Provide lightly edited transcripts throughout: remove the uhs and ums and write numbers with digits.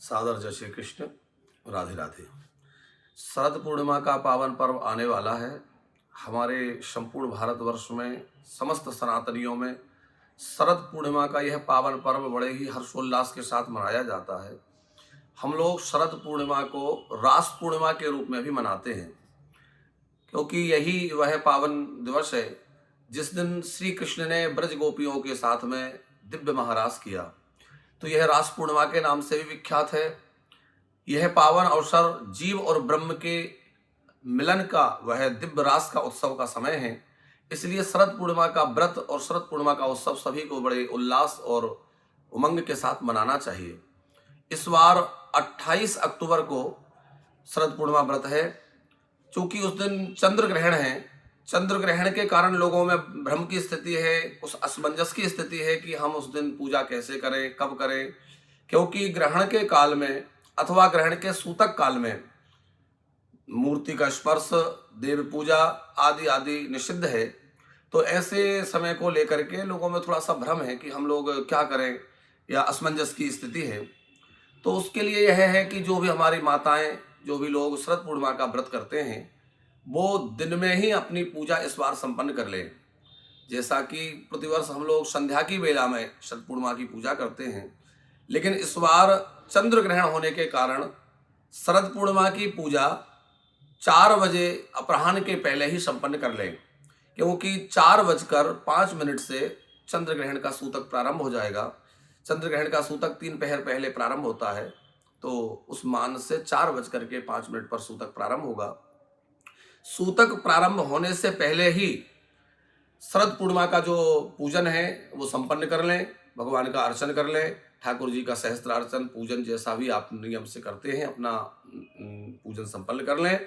सादर जय श्री कृष्ण। राधे राधे। शरद पूर्णिमा का पावन पर्व आने वाला है। हमारे संपूर्ण भारतवर्ष में समस्त सनातनियों में शरद पूर्णिमा का यह पावन पर्व बड़े ही हर्षोल्लास के साथ मनाया जाता है। हम लोग शरद पूर्णिमा को रास पूर्णिमा के रूप में भी मनाते हैं, क्योंकि यही वह पावन दिवस है जिस दिन श्री कृष्ण ने ब्रज गोपियों के साथ में दिव्य महारास किया। तो यह रास पूर्णिमा के नाम से भी विख्यात है। यह पावन अवसर जीव और ब्रह्म के मिलन का, वह दिव्य रास का उत्सव का समय है। इसलिए शरद पूर्णिमा का व्रत और शरद पूर्णिमा का उत्सव सभी को बड़े उल्लास और उमंग के साथ मनाना चाहिए। इस बार 28 अक्टूबर को शरद पूर्णिमा व्रत है। चूंकि उस दिन चंद्र ग्रहण है, चंद्र ग्रहण के कारण लोगों में भ्रम की स्थिति है, उस असमंजस की स्थिति है कि हम उस दिन पूजा कैसे करें, कब करें। क्योंकि ग्रहण के काल में अथवा ग्रहण के सूतक काल में मूर्ति का स्पर्श, देव पूजा आदि आदि निषिद्ध है। तो ऐसे समय को लेकर के लोगों में थोड़ा सा भ्रम है कि हम लोग क्या करें, या असमंजस की स्थिति है। तो उसके लिए यह है कि जो भी हमारी माताएं, जो भी लोग शरद पूर्णिमा का व्रत करते हैं, वो दिन में ही अपनी पूजा इस बार संपन्न कर लें। जैसा कि प्रतिवर्ष हम लोग संध्या की वेला में शरद पूर्णिमा की पूजा करते हैं, लेकिन इस बार चंद्र ग्रहण होने के कारण शरद पूर्णिमा की पूजा 4 बजे अपराह्न के पहले ही संपन्न कर लें, क्योंकि 4:05 से चंद्र ग्रहण का सूतक प्रारंभ हो जाएगा। चंद्र ग्रहण का सूतक 3 पहर पहले प्रारंभ होता है, तो उस मान से 4:05 पर सूतक प्रारंभ होगा। सूतक प्रारंभ होने से पहले ही शरद पूर्णिमा का जो पूजन है वो संपन्न कर लें, भगवान का अर्चन कर लें, ठाकुर जी का सहस्त्रार्चन पूजन जैसा भी आप नियम से करते हैं अपना पूजन संपन्न कर लें।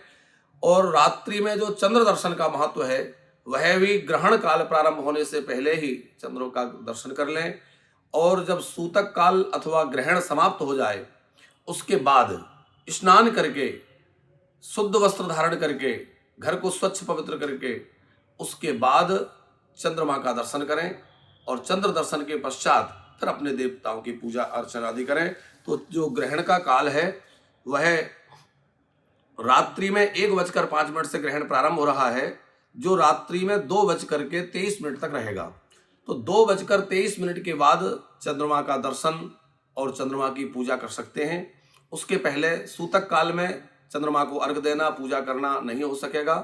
और रात्रि में जो चंद्र दर्शन का महत्व है वह भी ग्रहण काल प्रारंभ होने से पहले ही चंद्रों का दर्शन कर लें। और जब सूतक काल अथवा ग्रहण समाप्त हो जाए उसके बाद स्नान करके, शुद्ध वस्त्र धारण करके, घर को स्वच्छ पवित्र करके, उसके बाद चंद्रमा का दर्शन करें और चंद्र दर्शन के पश्चात फिर अपने देवताओं की पूजा अर्चना आदि करें। तो जो ग्रहण का काल है वह रात्रि में 1:05 से ग्रहण प्रारंभ हो रहा है, जो रात्रि में 2:23 तक रहेगा। तो 2:23 के बाद चंद्रमा का दर्शन और चंद्रमा की पूजा कर सकते हैं। उसके पहले सूतक काल में चंद्रमा को अर्घ देना, पूजा करना नहीं हो सकेगा।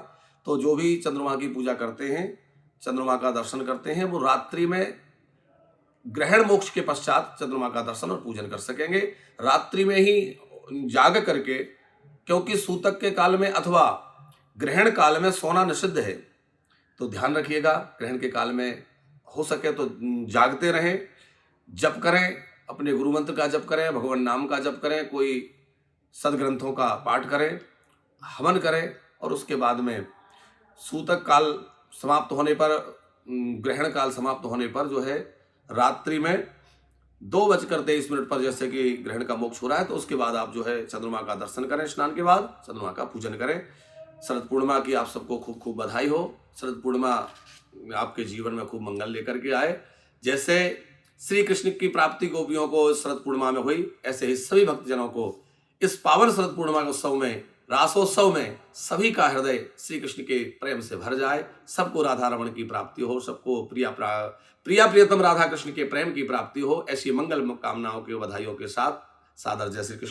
तो जो भी चंद्रमा की पूजा करते हैं, चंद्रमा का दर्शन करते हैं, वो रात्रि में ग्रहण मोक्ष के पश्चात चंद्रमा का दर्शन और पूजन कर सकेंगे। रात्रि में ही जाग करके, क्योंकि सूतक के काल में अथवा ग्रहण काल में सोना निषिद्ध है, तो ध्यान रखिएगा। ग्रहण के काल में हो सके तो जागते रहें, जप करें, अपने गुरु मंत्र का जप करें, भगवान नाम का जप करें, कोई सदग्रंथों का पाठ करें, हवन करें। और उसके बाद में सूतक काल समाप्त होने पर, ग्रहण काल समाप्त होने पर जो है रात्रि में 2:23 पर जैसे कि ग्रहण का मोक्ष हो रहा है, तो उसके बाद आप जो है चंद्रमा का दर्शन करें, स्नान के बाद चंद्रमा का पूजन करें। शरद पूर्णिमा की आप सबको खूब खूब बधाई हो। शरद पूर्णिमा आपके जीवन में खूब मंगल लेकर के आए। जैसे श्री कृष्ण की प्राप्ति गोपियों को शरद पूर्णिमा में हुई, ऐसे ही सभी भक्तजनों को इस पावन शरद पूर्णिमा के उत्सव में, रासोत्सव में सभी का हृदय श्री कृष्ण के प्रेम से भर जाए। सबको राधा रमण की प्राप्ति हो, सबको प्रिया प्रियतम राधा कृष्ण के प्रेम की प्राप्ति हो। ऐसी मंगल कामनाओं के बधाइयों के साथ सादर जय श्री कृष्ण।